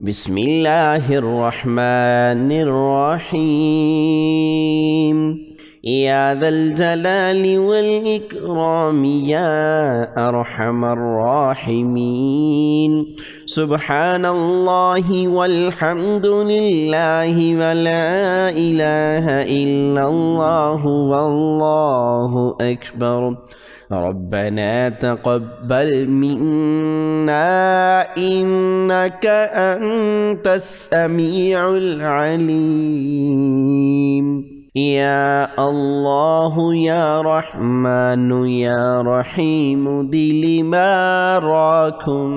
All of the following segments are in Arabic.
بسم الله الرحمن الرحيم. يا ذا الجلال والإكرام يا أرحم الراحمين. سبحان الله والحمد لله ولا إله إلا الله والله أكبر. ربنا تقبل منا إنك أنت السميع العليم. يا الله يا رحمن يا رحيم دل ما راكم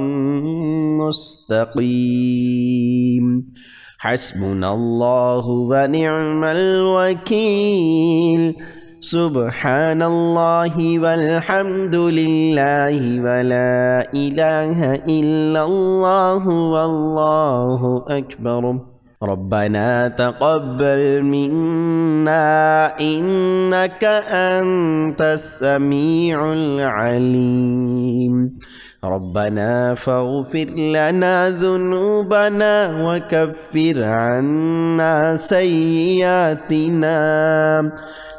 مستقيم. حسبنا الله ونعم الوكيل. سبحان الله والحمد لله ولا إله إلا الله والله أكبر. ربنا تقبل منا إنك أنت السميع العليم. ربنا فاغفر لنا ذنوبنا وكفر عنا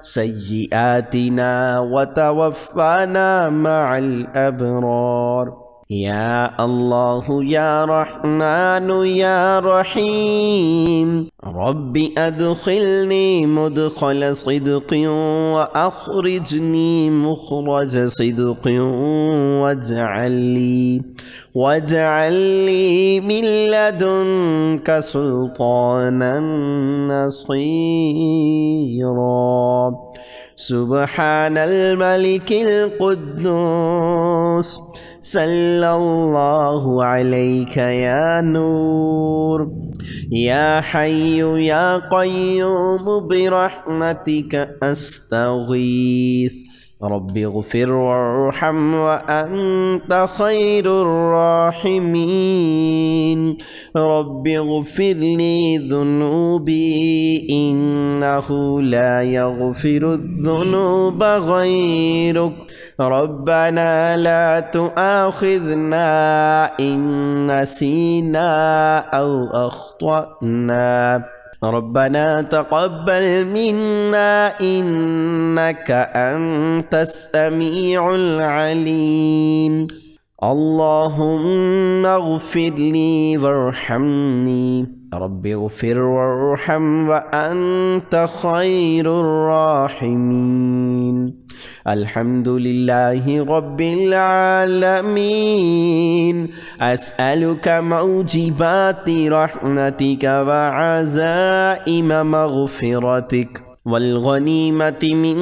سيئاتنا وتوفنا مع الأبرار. يا الله يا رحمن يا رحيم. رب أدخلني مدخل صدق وأخرجني مخرج صدق واجعل لي من لدنك سلطانا نصيرا. سبحان الملك القدوس صلى الله عليك يا نور. يا حي يا قيوم برحمتك أستغيث. رب اغفر وارحم وأنت خير الراحمين. رب اغفر لي ذنوبي إنه لا يغفر الذنوب غيرك. ربنا لا تؤاخذنا إن نسينا أو أخطأنا. ربنا تقبل منا إنك أنت السميع العليم. اللهم اغفر لي وارحمني. رب اغفر وارحم وأنت خير الراحمين. الحمد لله رب العالمين. أسألك موجبات رحمتك وعزائم مغفرتك والغنيمة من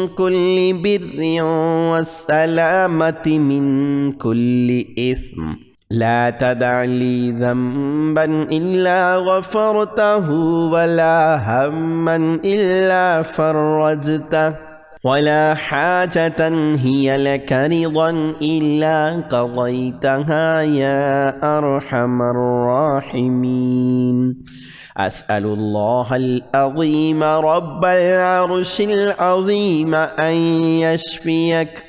كل بر والسلامة من كل إثم. لا تدع لي ذنبا إلا غفرته ولا هما إلا فرجته ولا حاجة هي لك رضا إلا قضيتها يا أرحم الراحمين. أسأل الله العظيم رب العرش العظيم أن يشفيك.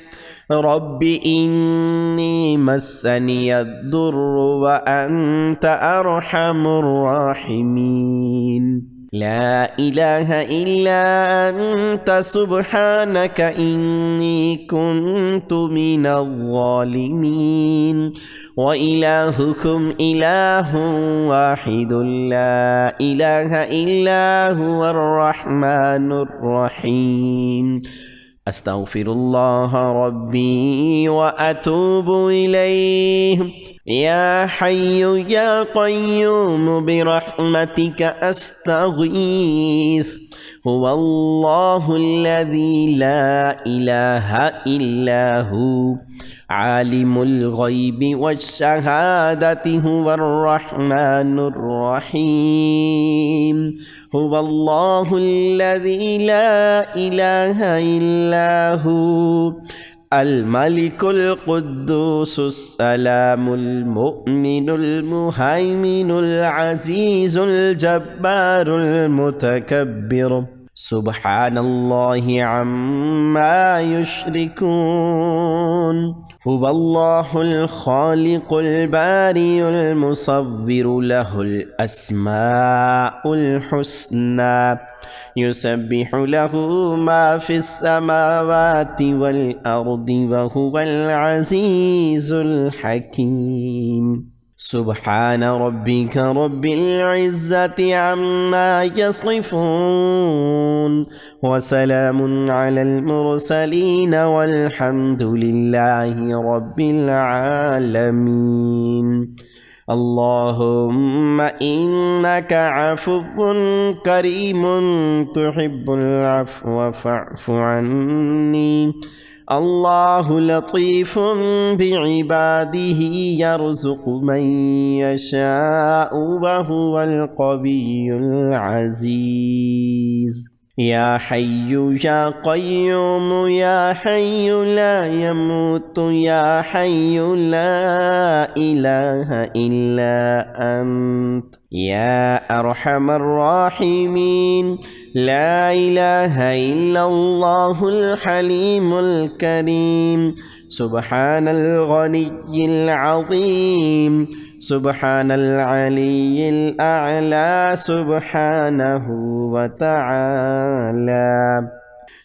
رب إني مسني الضر وأنت أرحم الراحمين. لا إله إلا أنت سبحانك إني كنت من الظالمين. وإلهكم إله واحد لا إله إلا هو الرحمن الرحيم. أستغفر الله ربي وأتوب إليه. يا حي يا قيوم برحمتك أستغيث. هو الله الذي لا إله إلا هو عالم الغيب والشهادة هو الرحمن الرحيم. هو الله الذي لا إله إلا هو الملك القدوس السلام المؤمن المهيمن العزيز الجبار المتكبر. سبحان الله عما يشركون هو الله الخالق البارئ المصور له الأسماء الحسنى يسبح له ما في السماوات والأرض وهو العزيز الحكيم سبحان ربك رب العزة عما يصفون وسلام على المرسلين والحمد لله رب العالمين اللهم إنك عفو كريم تحب العفو فاعف عني الله لطيف بعباده يرزق من يشاء وهو القوي العزيز يا حي يا قيوم يا حي لا يموت يا حي لا إله إلا أنت يا أرحم الراحمين لا إله إلا الله الحليم الكريم سبحان الغني العظيم سبحان العلي الأعلى سبحانه وتعالى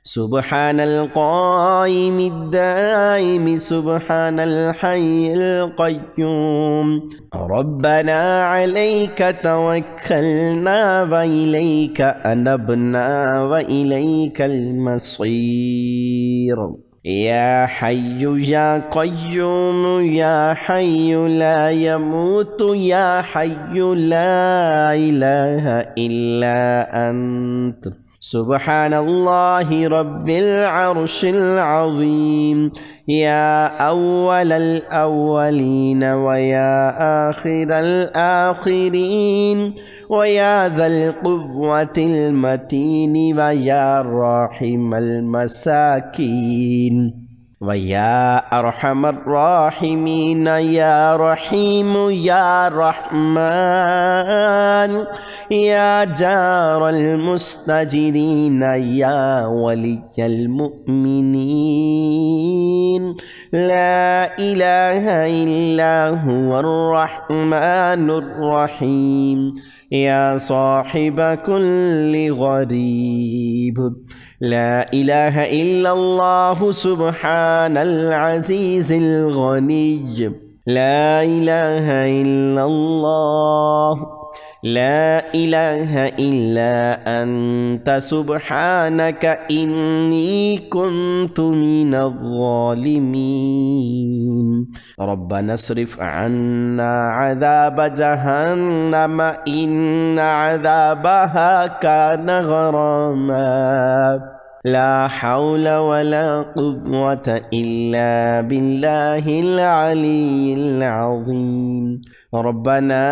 سبحان القائم الدائم سبحان الحي القيوم ربنا عليك توكلنا وإليك أنبنا وإليك المصير يا حي يا قيوم يا حي لا يموت يا حي لا إله إلا أنت سبحان الله رب العرش العظيم يا أول الأولين ويا آخر الآخرين ويا ذا القوة المتين ويا راحم المساكين ويا أرحم الراحمين يا رحيم يا رحمن يا جار المستجرين يا ولي المؤمنين لا إله إلا هو الرحمن الرحيم يا صاحب كل غريب لا إله إلا الله سبحان العزيز الغني لا إله إلا الله لا إله إلا أنت سبحانك إني كنت من الظالمين ربنا اصرف عنا عذاب جهنم إن عذابها كان غراما لا حول ولا قوة إلا بالله العلي العظيم ربنا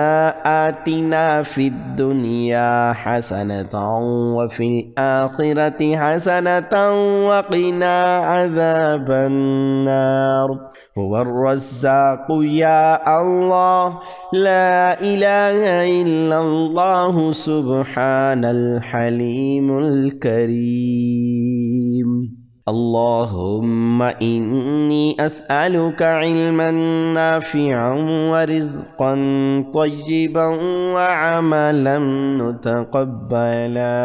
آتنا في الدنيا حسنة وفي الآخرة حسنة وقنا عذاب النار هو الرزاق يا الله لا إله إلا الله سبحان الحليم الكريم اللهم إني أسألك علما نافعا ورزقا طيبا وعملا متقبلا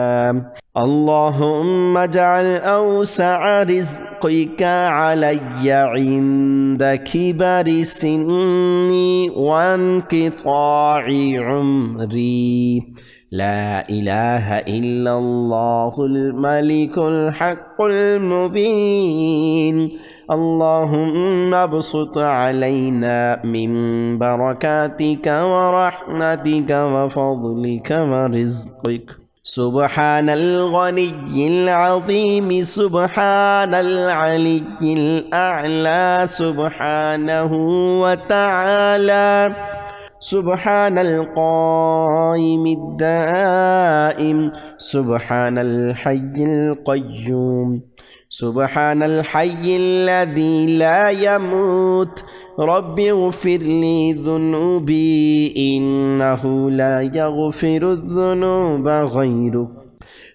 اللهم اجعل أوسع رزقك علي عند كبر سني وانقطاع عمري لا إله إلا الله الملك الحق المبين اللهم ابسط علينا من بركاتك ورحمتك وفضلك ورزقك سبحان الغني العظيم سبحان العلي الأعلى سبحانه وتعالى سبحان القائم الدائم سبحان الحي القيوم سبحان الحي الذي لا يموت رب اغفر لي ذنوبي إنه لا يغفر الذنوب غيرك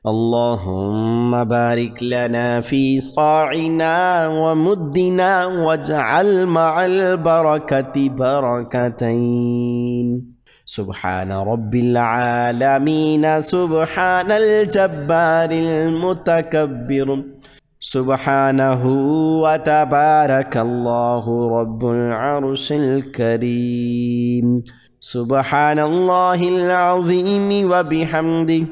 اللهم بارك لنا في صاعنا ومدنا واجعل مع البركة بركتين. سبحان رب العالمين سبحان الجبار المتكبر سبحانه وتبارك الله رب العرش الكريم. سبحان الله العظيم وبحمده.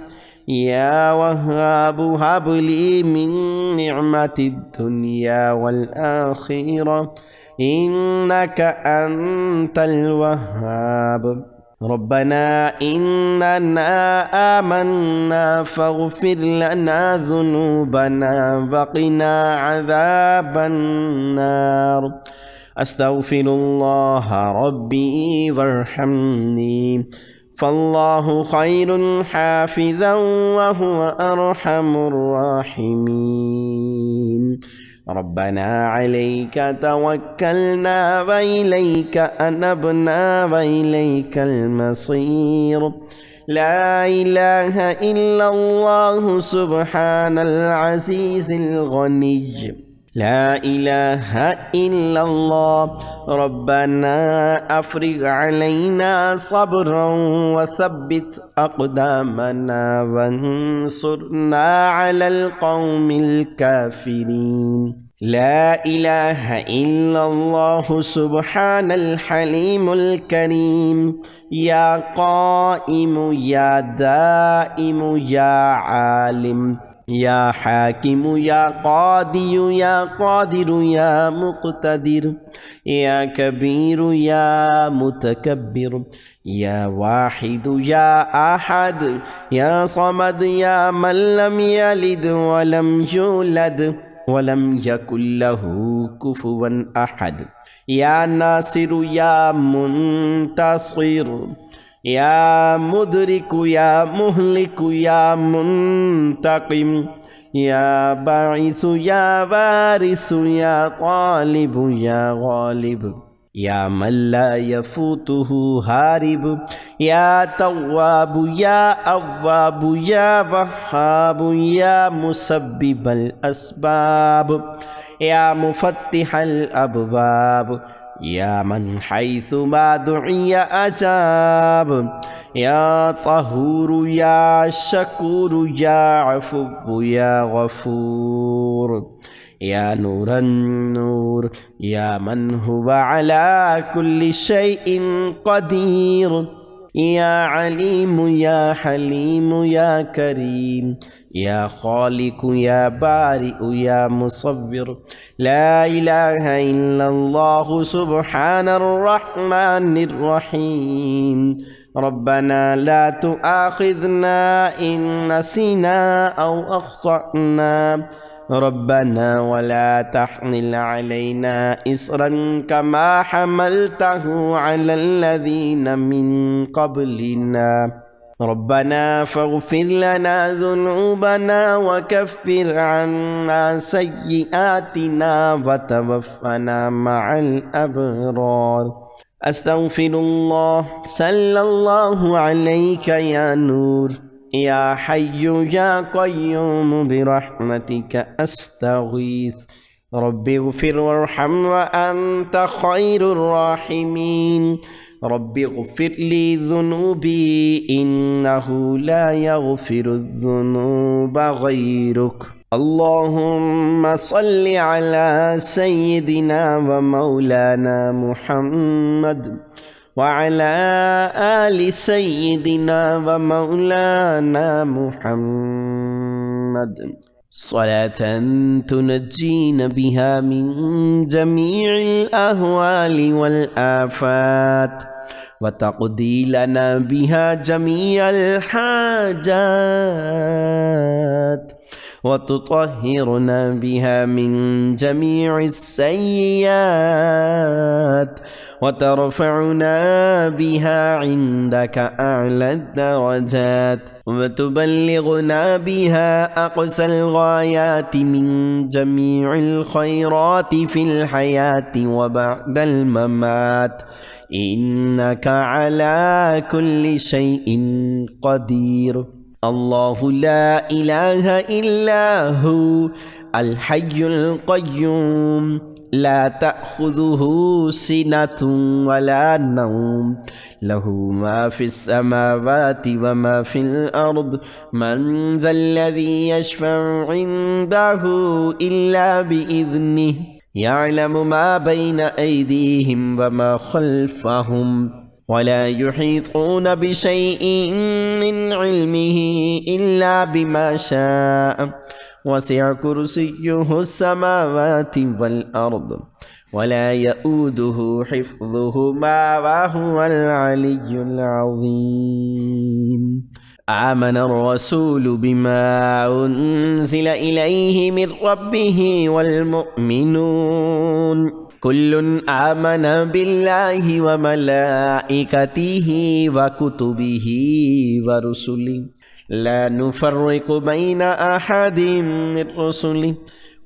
يا وهاب هب لي من نعمة الدنيا والآخرة إنك أنت الوهاب. ربنا إننا آمنا فاغفر لنا ذنوبنا وقنا عذاب النار. أستغفر الله ربي وارحمني فالله خير حافظا وهو أرحم الراحمين. ربنا عليك توكلنا وإليك أنبنا وإليك المصير. لا إله إلا الله سبحان العزيز الغني. لا إله إلا الله. ربنا أفرغ علينا صبرا وثبت أقدامنا وانصرنا على القوم الكافرين. لا إله إلا الله سبحان الحليم الكريم. يا قائم يا دائم يا عالم يا حاكم يا قاضي يا قادر يا مقتدر يا كبير يا متكبر يا واحد يا أحد يا صمد يا من لم يلد ولم يولد ولم يكن له كفوا أحد. يا ناصر يا منتصر يا مدرك يا مهلك يا منتقم يا باعث يا وارث يا طالب يا غالب يا من لا يفوته هارب. يا تواب يا أواب يا وهاب يا مسبب الأسباب يا مفتح الأبواب يا من حيث ما دعي أجاب. يا طهور يا شكور يا عفو يا غفور يا نور النور يا من هو على كل شيء قدير. يا عليم يا حليم يا كريم يا خالق يا بارئ يا مصور. لا إله إلا الله سبحان الرحمن الرحيم. ربنا لا تؤاخذنا إن نسينا أو أخطأنا. ربنا ولا تحمل علينا إصرا كما حملته على الذين من قبلنا. ربنا فاغفر لنا ذنوبنا وكفر عنا سيئاتنا وتوفنا مع الأبرار. أستغفر الله. صلى الله عليك يا نور يا حي يا قيوم برحمتك أستغيث. رب اغفر وارحم وأنت خير الراحمين. رب اغفر لي ذنوبي إنه لا يغفر الذنوب غيرك. اللهم صل على سيدنا ومولانا محمد وعلى آل سيدنا ومولانا محمد صلاة تنجينا بها من جميع الأهوال والآفات وتقضي لنا بها جميع الحاجات وتطهرنا بها من جميع السيئات وترفعنا بها عندك أعلى الدرجات وتبلغنا بها أقصى الغايات من جميع الخيرات في الحياة وبعد الممات إنك على كل شيء قدير. الله لا إله إلا هو الحي القيوم لا تأخذه سنة ولا نوم له ما في السماوات وما في الأرض من ذا الذي يشفع عنده إلا بإذنه يعلم ما بين أيديهم وما خلفهم ولا يحيطون بشيء من علمه إلا بما شاء وسع كرسيه السماوات والأرض ولا يؤوده حفظهما وهو العلي العظيم آمن الرسول بما أنزل إليه من ربه والمؤمنون كل آمن بالله وملائكته وكتبه ورسله لا نفرق بين أحد من رسله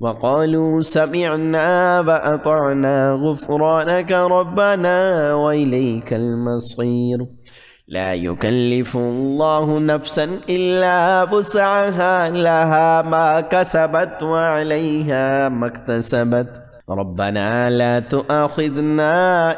وقالوا سمعنا وأطعنا غفرانك ربنا وإليك المصير لا يكلف الله نفسا إلا وسعها لها ما كسبت وعليها ما اكتسبت ربنا لا تؤاخذنا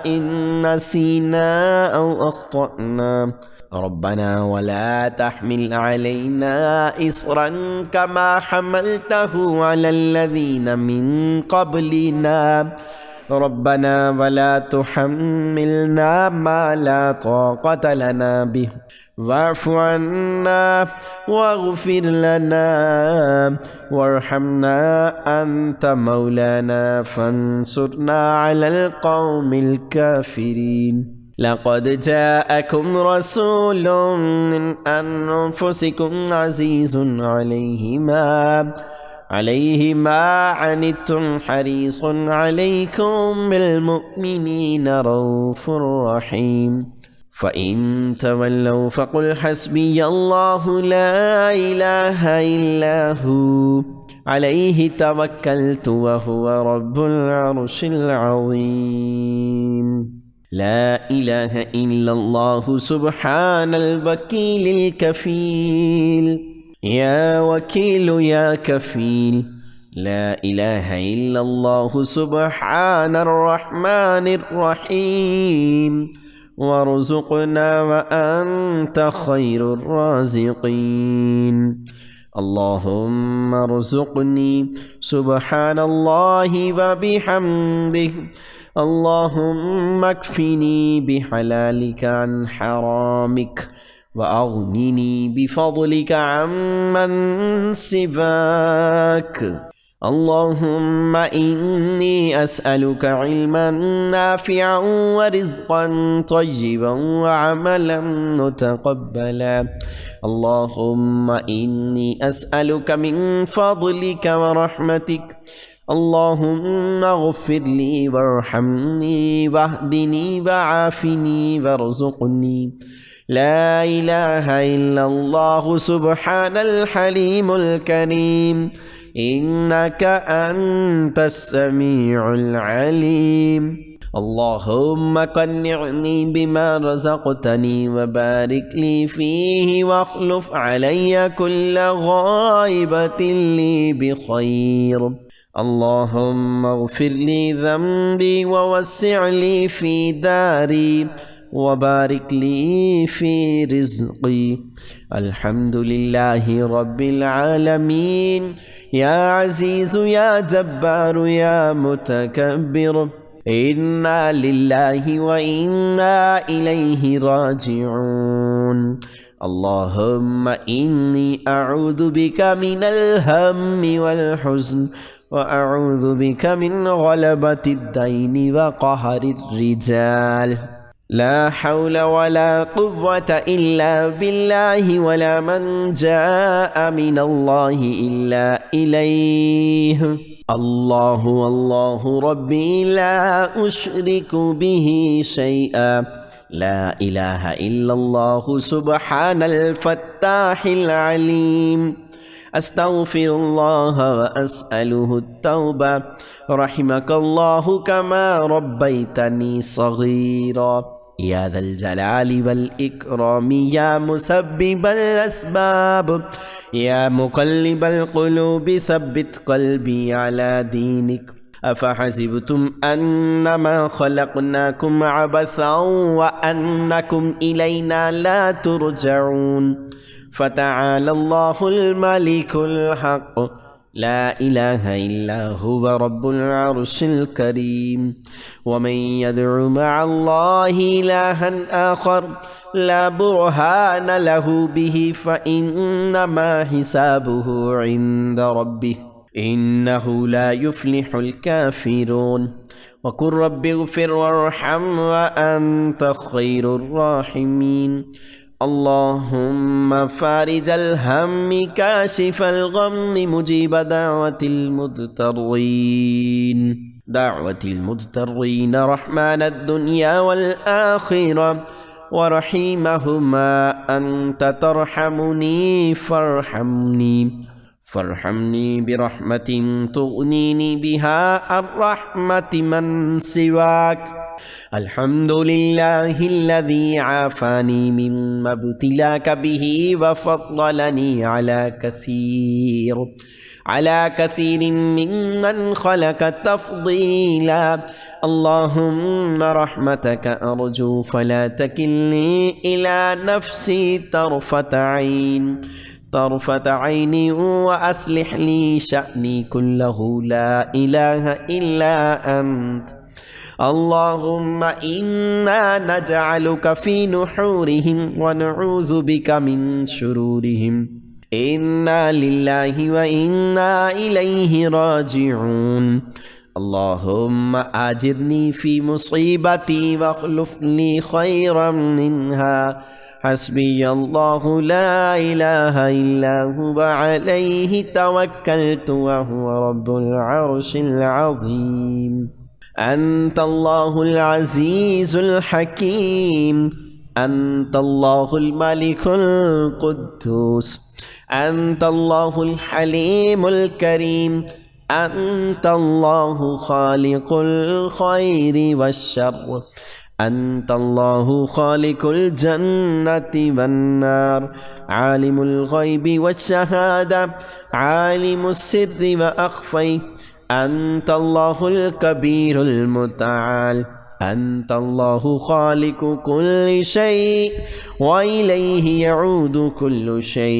إن نسينا أو أخطأنا ربنا ولا تحمل علينا إصرا كما حملته على الذين من قبلنا ربنا ولا تحملنا ما لا طاقة لنا به واعف عنا واغفر لنا وارحمنا أنت مولانا فانصرنا على القوم الكافرين لقد جاءكم رسول من أنفسكم عزيز عليه ما عنتم حريص عليكم بالمؤمنين رؤوف رحيم فإن تولوا فقل حسبي الله لا إله إلا هو عليه توكلت وهو رب العرش العظيم لا إله إلا الله سبحان الوكيل الكفيل يا وكيل يا كفيل لا إله إلا الله سبحان الرحمن الرحيم وارزقنا وأنت خير الرازقين اللهم ارزقني سبحان الله وبحمده اللهم اكفني بحلالك عن حرامك وأغنني بفضلك عمن سواك اللهم إني أسألك علما نافعا ورزقا طيبا وعملا متقبلا اللهم إني أسألك من فضلك ورحمتك اللهم اغفر لي وارحمني واهدني وعافني وارزقني لا إله إلا الله سبحان الحليم الكريم إنك أنت السميع العليم اللهم قنعني بما رزقتني وبارك لي فيه واخلف علي كل غائبة لي بخير اللهم اغفر لي ذنبي ووسع لي في داري وبارك لي في رزقي الحمد لله رب العالمين يا عزيز يا جبار يا متكبر إنا لله وإنا إليه راجعون اللهم إني أعوذ بك من الهم والحزن وأعوذ بك من غلبة الدين وقهر الرجال لا حول ولا قوة إلا بالله ولا من جاء من الله إلا إليه الله الله ربي لا أشرك به شيئا لا إله إلا الله سبحان الفتاح العليم أستغفر الله وأسأله التوبة رحمك الله كما ربيتني صغيرا या दल जलाली वल इकरामी या मुसब्बिबल अस्बाब या मुक़ल्लिबल क़ुलूबि सब्बित क़ल्बी अला दीनिक अफ़हसिबतुम अन्नमा ख़लक़नाकुम अबसन व अन्नकुम इलैना ला तुरजऊन फ़तआलल्लाहुल मलिकुल हक़ ला इलाहा इल्ला हुवा रब्बुल अर्शिल करीम वमन यदउ मअल्लाहि इलाहन आखर ला बुरहान लहू बिही फ़इन्नमा हिसाबुहु इन्द रब्बिह इन्नहु ला युफ्लिहुल काफ़िरून वक़ुल रब्बिग़फ़िर वरहम व अन्त ख़ैरुर राहिमीन अल्लाहुम्मा फ़ारिजल हम्मि काशिफ़ल गम्मि मुजीब दाअवतिल मुद्तर्रीन रहमानद दुनिया वल आखिरा व रहीमहुमा अंत तरहमुनी फरहमनी बिरहमतिन तुग़नीनी बिहा अर्रहमति मन सिवाक अल्हम्दुलिल्लाहिल्लज़ी आफ़ानी मिम्मा इब्तिलाका बिही व फ़द्दलनी अला कसीरिन मिम्मन ख़लक़ तफ़दीला अल्लाहुम्मा रहमतक अर्जू फ़ला तकिलनी इला नफ़्सी तरफ़त ऐनी व अस्लिह ली शअनी कुल्लहु ला इलाहा इल्ला अंत अल्लाहुम्मा इन्ना नजअलुका फ़ी नुहूरिहिम व नऊज़ु बिका मिन शुरूरिहिम इन्ना लिल्लाहि व इन्ना इलैहि राजिऊन अल्लाहुम्मा आजिरनी फ़ी मुसीबती वख़्लुफ़नी ख़ैरम मिन्हा हस्बी अल्लाहु ला इलाहा इल्ला हुवा अलैहि तवक्कलतु व हुवा रब्बुल अर्शिल अज़ीम अंतल्लाहुल अज़ीज़ुल हकीम अंतल्लाहुल मलिकुल कुद्दूस अंतल्लाहुल हलीमुल करीम अंतल्लाहु खालिकुल खैरि वश्शर्र अंतल्लाहु खालिकुल जन्नति वन्नार आलिमुल गैबि वश्शहादा आलिमुस सिर्रि व अख़फ़ी अंतल्लाहुल कबीरुल मुतआल अंतल्लाहु खालिकु कुल्लि शै व इलैहि यऊदु कुल्लु शै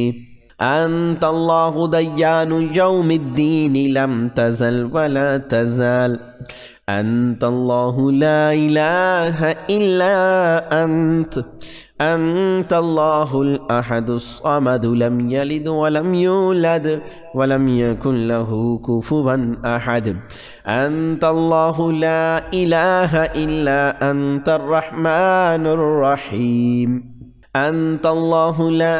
अंतल्लाहु दय्यानु यौमिद्दीन लम तज़ल व ला तज़ाल अंतल्लाहु ला इलाहा इल्ला अंतल्लाहुल अहदुस समद लम यलिद व लम यूलद व लम यकुन लहू कुफुवन अहद अंतल्लाहु ला इलाहा इल्ला अंतर रहमानुर रहीम अंतल्लाहु ला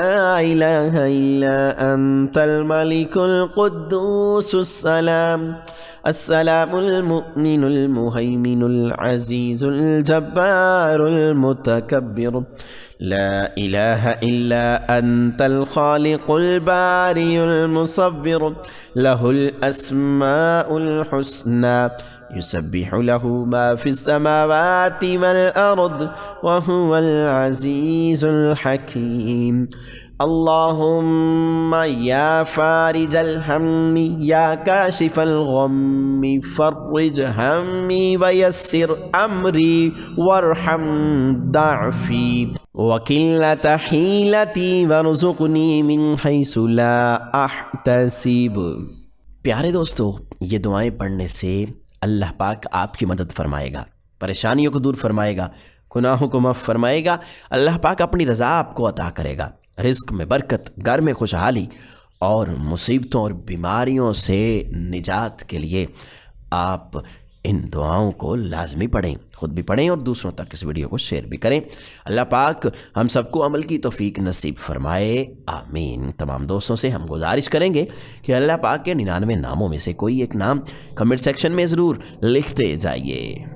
इलाहा इल्ला अंतल मलिकुल कुद्दूसुस सलाम अस्सलामुल मुमिनुल मुहैमिनुल अज़ीज़ुल जब्बारुल मुतकब्बिर ला इलाहा इल्ला अंतल खालिकुल बारिउल मुसव्विर लहुल अस्माउल हुस्ना युसब्बिहु लहु मा फिस समावाति वल अर्द व हुवल अज़ीज़ुल हकीम अल्लाहुम्मा या फ़ारिजल हम्मि या काशिफ़ल गम्मि फ़र्रिज हम्मि व यस्सिर अम्री वरहम दअफ़ी व किल्लत हीलती वरज़ुक़नी मिन हैसु ला अहतसिब। प्यारे दोस्तों, ये दुआएं पढ़ने से अल्लाह पाक आपकी मदद फरमाएगा, परेशानियों को दूर फरमाएगा, गुनाहों को माफ़ फरमाएगा। अल्लाह पाक अपनी रज़ा आपको अता करेगा, रिज़्क़ में बरकत, घर में खुशहाली और मुसीबतों और बीमारियों से निजात के लिए आप इन दुआओं को लाजमी पढ़ें, ख़ुद भी पढ़ें और दूसरों तक इस वीडियो को शेयर भी करें। अल्लाह पाक हम सबको अमल की तौफीक नसीब फरमाए, आमीन। तमाम दोस्तों से हम गुजारिश करेंगे कि अल्लाह पाक के 99 नामों में से कोई एक नाम कमेंट सेक्शन में ज़रूर लिखते जाइए।